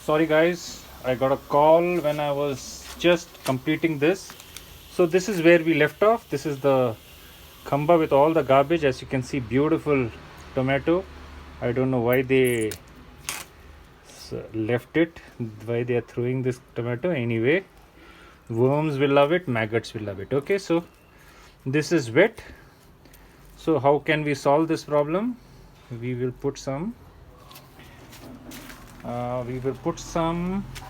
Sorry guys, I got a call when I was just completing this. So this is where we left off. This is the khamba with all the garbage. As you can see, beautiful tomato. I don't know why they left it, why they are throwing this tomato. Anyway, worms will love it, maggots will love it. Okay, so this is wet. So how can we solve this problem? We will put some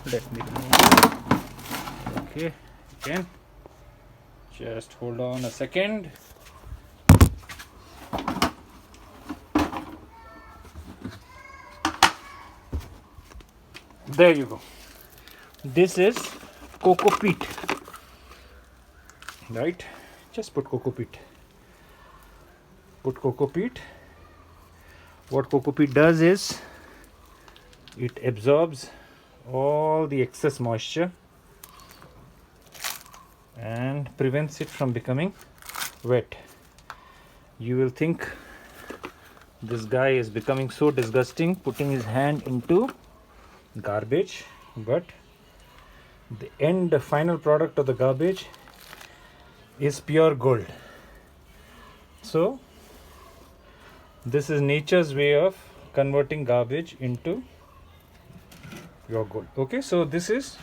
let me remove. Okay, again, just hold on a second. There you go. This is coco peat, right? Just put coco peat. What coco peat does is it absorbs all the excess moisture and prevents it from becoming wet. You will think this guy is becoming so disgusting putting his hand into garbage, but the final product of the garbage is pure gold. So this is nature's way of converting garbage into your gold. Okay, so this is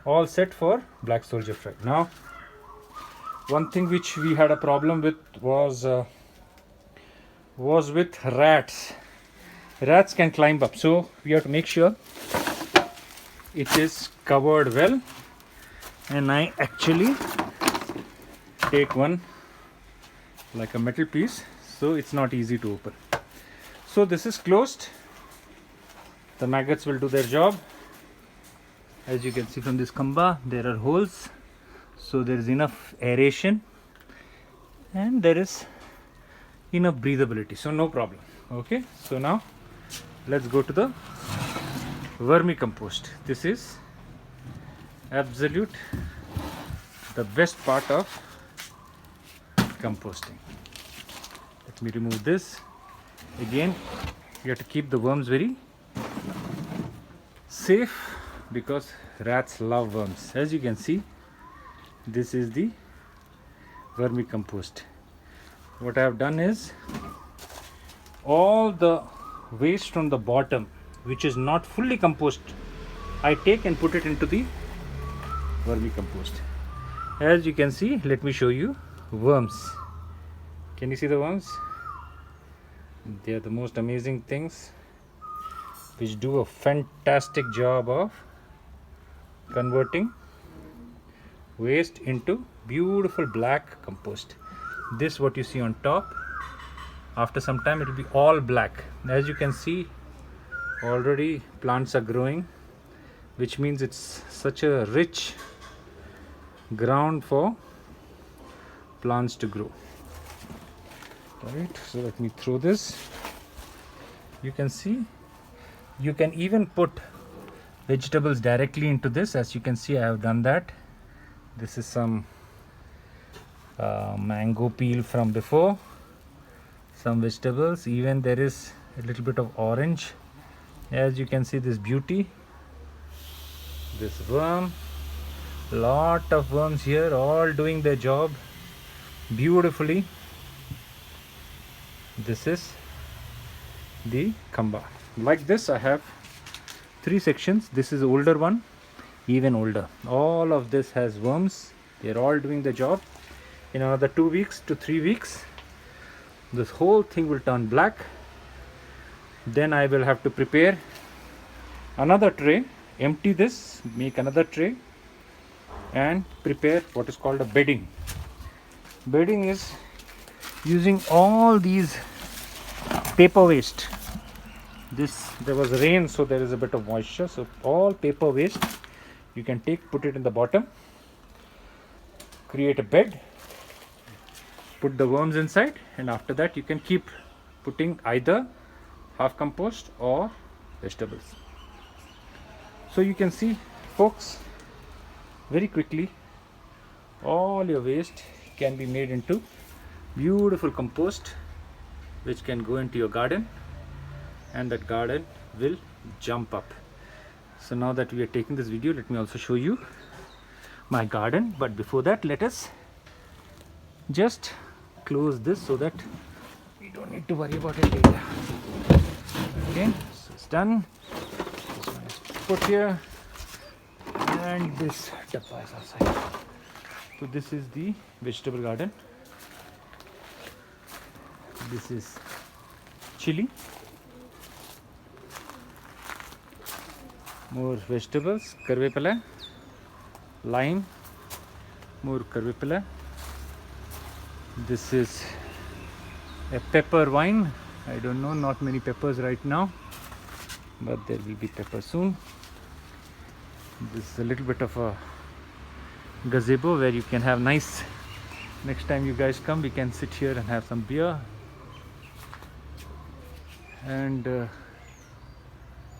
all set for black soldier fry. Now, one thing which we had a problem with was with rats. Rats can climb up, so we have to make sure it is covered well. And I actually take one like a metal piece, so it's not easy to open. So this is closed. The maggots will do their job. As you can see from this khamba, there are holes, so there is enough aeration and there is enough breathability, so no problem. Okay, so now let's go to the vermicompost. This is absolute the best part of composting. Let me remove this. Again, you have to keep the worms very safe because rats love worms. As you can see, this is the vermicompost. What I have done is all the waste from the bottom which is not fully compost, I take and put it into the vermicompost. As you can see, let me show you worms. Can you see the worms? They are the most amazing things which do a fantastic job of converting waste into beautiful black compost. This what you see on top, after some time it will be all black. As you can see, already plants are growing, which means it's such a rich ground for plants to grow. Right, so let me throw this. You can see, you can even put vegetables directly into this. As you can see, I have done that. This is some mango peel from before, some vegetables, even there is a little bit of orange. As you can see, this beauty, this worm, lot of worms here, all doing their job beautifully. This is the khamba. Like this, I have 3 sections. This is the older one, even older. All of this has worms. They're all doing the job. In another 2 weeks to 3 weeks, this whole thing will turn black. Then I will have to prepare another tray, empty this, make another tray and prepare what is called a bedding. Bedding is using all these paper waste. There was rain, so there is a bit of moisture, so all paper waste you can take, put it in the bottom, create a bed, put the worms inside, and after that you can keep putting either half compost or vegetables. So you can see, folks, very quickly all your waste can be made into beautiful compost which can go into your garden, and that garden will jump up. So now that we are taking this video, let me also show you my garden. But before that, let us just close this so that we don't need to worry about it later. Okay, so it's done. This one is put here, and this dabba is outside. So this is the vegetable garden. This is chili, more vegetables, karvepala, lime, more karvepala. This is a pepper vine. I don't know, not many peppers right now, but there will be pepper soon. This is a little bit of a gazebo where you can have nice, next time you guys come, we can sit here and have some beer. And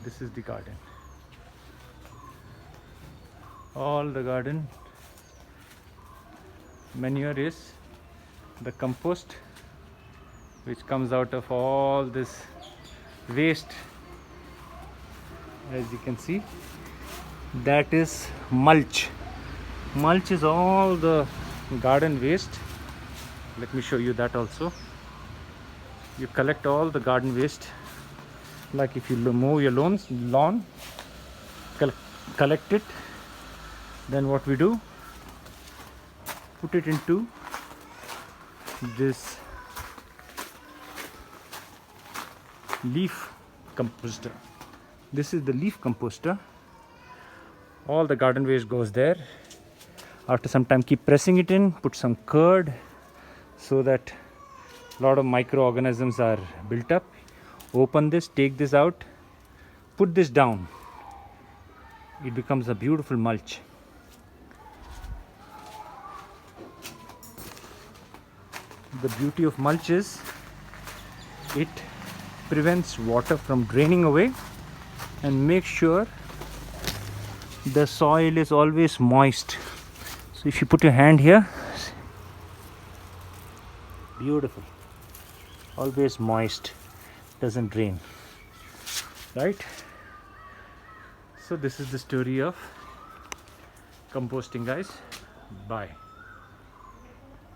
this is the garden. All the garden manure is the compost which comes out of all this waste. As you can see, that is mulch. Mulch is all the garden waste. Let me show you that also. You collect all the garden waste, like if you mow your lawn, collect it, then what we do, put it into this leaf composter. This is the leaf composter. All the garden waste goes there. After some time, keep pressing it in, put some curd so that a lot of microorganisms are built up. Open this, take this out, put this down. It becomes a beautiful mulch. The beauty of mulch is it prevents water from draining away and makes sure the soil is always moist. So if you put your hand here, beautiful, always moist, doesn't drain, right? So this is the story of composting, guys. Bye.